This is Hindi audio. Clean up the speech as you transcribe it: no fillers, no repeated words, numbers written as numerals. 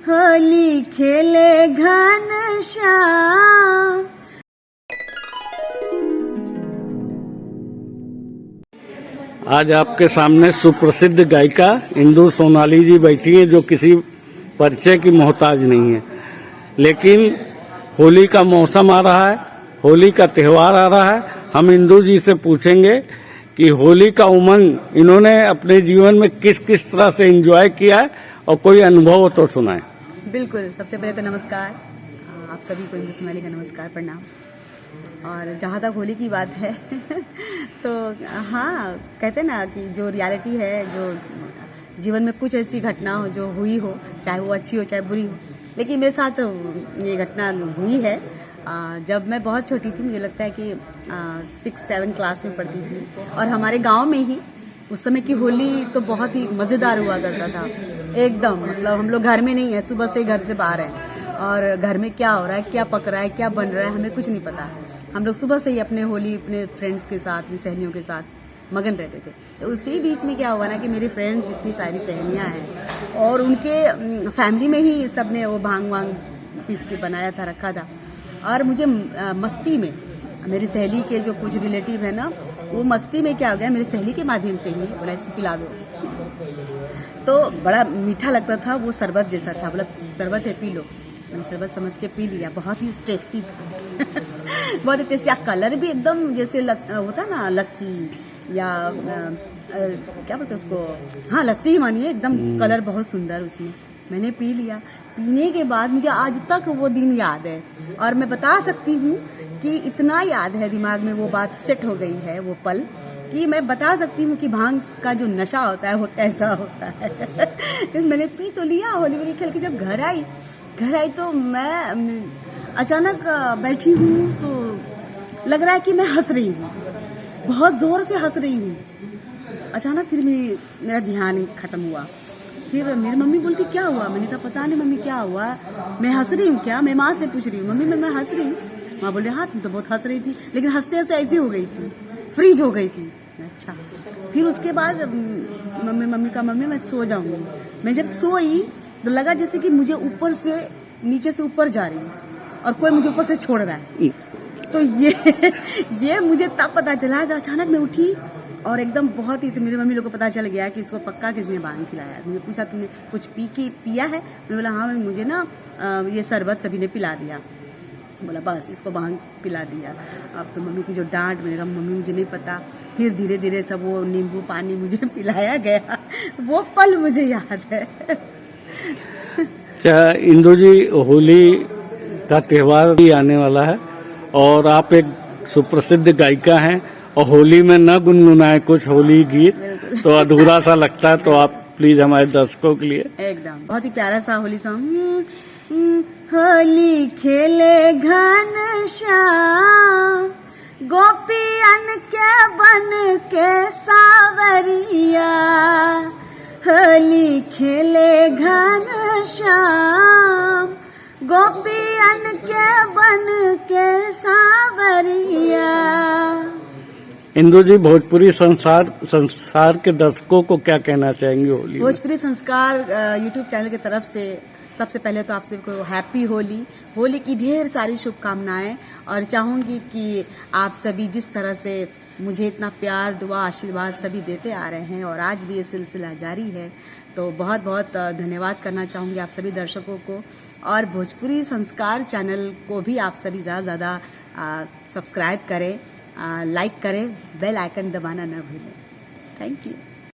होली खेले घनश्याम। आज आपके सामने सुप्रसिद्ध गायिका इंदु सोनाली जी बैठी हैं, जो किसी परिचय की मोहताज नहीं है। लेकिन होली का मौसम आ रहा है, होली का त्योहार आ रहा है। हम इंदु जी से पूछेंगे कि होली का उमंग इन्होंने अपने जीवन में किस किस तरह से एंजॉय किया है और कोई अनुभव तो सुनाए। बिल्कुल, सबसे पहले तो नमस्कार आप सभी को, इंदु सोनाली का नमस्कार, प्रणाम। और जहाँ तक होली की बात है तो हाँ, कहते ना कि जो रियलिटी है, जो जीवन में कुछ ऐसी घटना हो जो हुई हो, चाहे वो अच्छी हो चाहे बुरी हो, लेकिन मेरे साथ ये घटना हुई है। जब मैं बहुत छोटी थी, मुझे लगता है कि 6-7 क्लास में पढ़ती थी, और हमारे गांव में ही उस समय की होली तो बहुत ही मज़ेदार हुआ करता था एकदम। मतलब हम लोग घर में नहीं है, सुबह से घर से बाहर हैं, और घर में क्या हो रहा है, क्या पक रहा है, क्या बन रहा है, हमें कुछ नहीं पता। हम लोग सुबह से ही अपने होली अपने फ्रेंड्स के साथ, अपनी सहेलियों के साथ मगन रहते थे। तो उसी बीच में क्या हुआ ना कि मेरी फ्रेंड जितनी सारी सहेलियां हैं, और उनके फैमिली में ही सबने वो भांग वांग पीस के बनाया था, रखा था। और मुझे मस्ती में मेरी सहेली के जो कुछ रिलेटिव है ना, वो मस्ती में क्या हो गया, मेरी सहेली के माध्यम से ही बोला इसको पिला दो। तो बड़ा मीठा लगता था, वो शरबत जैसा था, बोला शरबत है पी लो। मैंने शरबत समझ के पी लिया, बहुत ही टेस्टी बहुत ही टेस्टी। कलर भी एकदम जैसे होता ना लस्सी, या क्या बोलते उसको, हाँ लस्सी ही मानिए, एकदम कलर बहुत सुंदर उसमें। मैंने पी लिया। पीने के बाद मुझे आज तक वो दिन याद है, और मैं बता सकती हूँ कि इतना याद है, दिमाग में वो बात सेट हो गई है, वो पल, कि मैं बता सकती हूँ कि भांग का जो नशा होता है वो कैसा होता है। मैंने पी तो लिया, होली वोली खेल के जब घर आई तो मैं अचानक बैठी हूँ, तो लग रहा है कि मैं हंस रही हूँ, बहुत जोर से हंस रही हूँ। अचानक फिर मेरा ध्यान खत्म हुआ। फिर मेरी मम्मी बोलती क्या हुआ? मैंने कहा पता नहीं मम्मी क्या हुआ, मैं हंस रही हूँ क्या? मैं माँ से पूछ रही हूँ, मम्मी मैं हंस रही हूँ। माँ बोल रही हाँ तुम तो बहुत हंस रही थी, लेकिन हंसते हंसते ऐसी हो गई थी, फ्रीज हो गई थी। अच्छा, फिर उसके बाद मम्मी का मम्मी मैं सो जाऊंगी। मैं जब सोई तो लगा जैसे कि मुझे ऊपर से नीचे से ऊपर जा रही है, और कोई मुझे ऊपर से छोड़ रहा है। तो ये मुझे तब पता चला। तो अचानक मैं उठी, और एकदम बहुत ही, तो मेरी मम्मी लोग को पता चल गया कि इसको पक्का किसने भांग खिलाया। मुझे पूछा तुमने कुछ पिया है? मैंने बोला हाँ मुझे ना ये शरबत सभी ने पिला दिया। बोला बस इसको भांग पिला दिया। अब तो मम्मी की जो डांट, मैंने कहा मम्मी मुझे नहीं पता। फिर धीरे धीरे सब वो नींबू पानी मुझे पिलाया गया, वो पल मुझे याद है। अच्छा इंदु जी, होली का त्योहार भी आने वाला है, और आप एक सुप्रसिद्ध गायिका हैं, और होली में न गुनगुनाए कुछ होली गीत तो अधूरा सा लगता है। तो आप प्लीज हमारे दर्शकों के लिए एकदम बहुत ही प्यारा सा होली सॉन्ग। होली खेले घनश्याम, गोपियन के बन के सावरिया। होली खेले घनश्याम, गोपियन के बन के सावरिया। इंदु जी, भोजपुरी संसार के दर्शकों को क्या कहना चाहेंगे होली? भोजपुरी संस्कार यूट्यूब चैनल की तरफ से सबसे पहले तो आप सबको हैप्पी होली की ढेर सारी शुभकामनाएं। और चाहूंगी कि आप सभी जिस तरह से मुझे इतना प्यार, दुआ, आशीर्वाद सभी देते आ रहे हैं, और आज भी ये सिलसिला जारी है, तो बहुत बहुत धन्यवाद करना चाहूंगी आप सभी दर्शकों को। और भोजपुरी संस्कार चैनल को भी आप सभी ज़्यादा सब्सक्राइब करें, लाइक करें, बेल आइकन दबाना न भूलें। Thank you.